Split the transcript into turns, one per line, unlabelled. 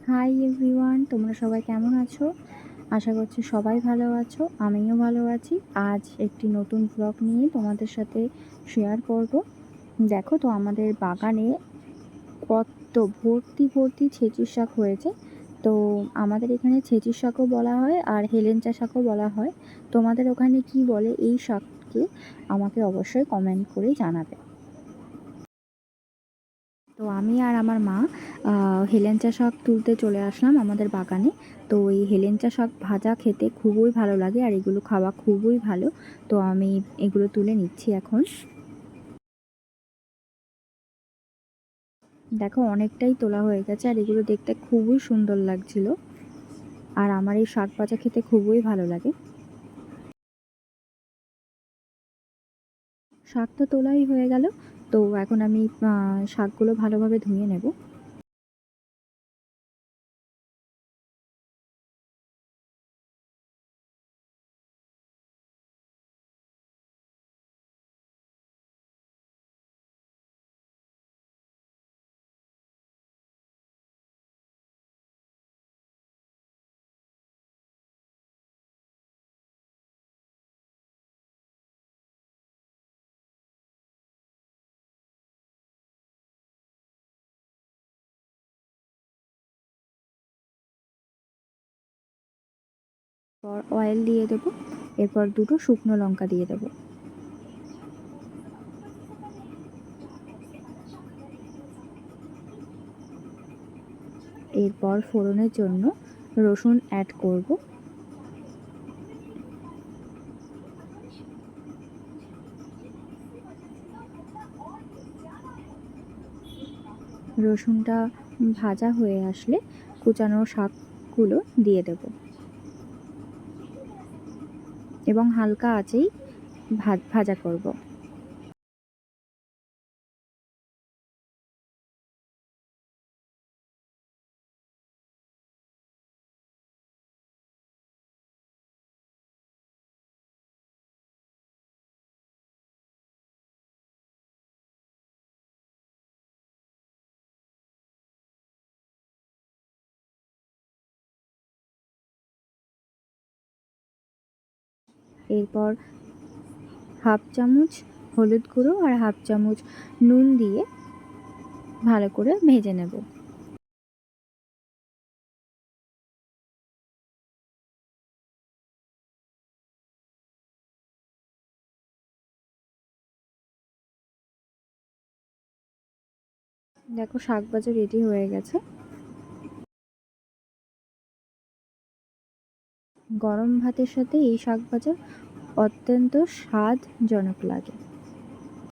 Hi everyone, তোমরা সবাই কেমন আছো? আশা করছি সবাই ভালো আছো। আমিও ভালো আছি। আজ একটি নতুন ব্লগ নিয়ে তোমাদের সাথে শেয়ার করব। দেখো তো আমাদের বাগানে কত ভর্তি ছেঁচির শাক হয়েছে। তো আমাদের এখানে ছেঁচির শাকও বলা হয় আর হেলেঞ্চা শাকও বলা হয়। তোমাদের ওখানে কি বলে এই শাককে আমাকে অবশ্যই কমেন্ট করে জানাবে। তো আমি আর আমার মা হেলেঞ্চা শাক তুলতে চলে আসলাম আমাদের বাগানে। তো এই হেলেঞ্চা শাক ভাজা খেতে খুবই ভালো লাগে আর এগুলো খাওয়া খুবই ভালো। তো আমি এগুলো তুলে নিচ্ছি এখন। দেখো অনেকটাই তোলা হয়ে গেছে আর এগুলো দেখতে খুবই সুন্দর লাগছিল। আর আমার এই শাক ভাজা খেতে খুবই ভালো লাগে। শাক তো তোলাই হয়ে গেল। তো এখন আমি শাকগুলো ভালোভাবে ধুয়ে নেব। অয়েল দিয়ে দেবো। এরপর দুটো শুকনো লঙ্কা দিয়ে দেবো। এরপর ফোড়নের জন্য রসুন অ্যাড করব। রসুনটা ভাজা হয়ে আসলে কুচানো শাকগুলো দিয়ে দেব এবং হালকা আঁচেই ভাজা করব। এরপর হাফ চামচ হলুদ গুঁড়ো আর হাফ চামচ নুন দিয়ে ভালো করে ভেজে নেব। দেখো শাক ভাজা রেডি হয়ে গেছে। গরম ভাতের সাথে এই শাক ভাজা অত্যন্ত স্বাদজনক লাগে।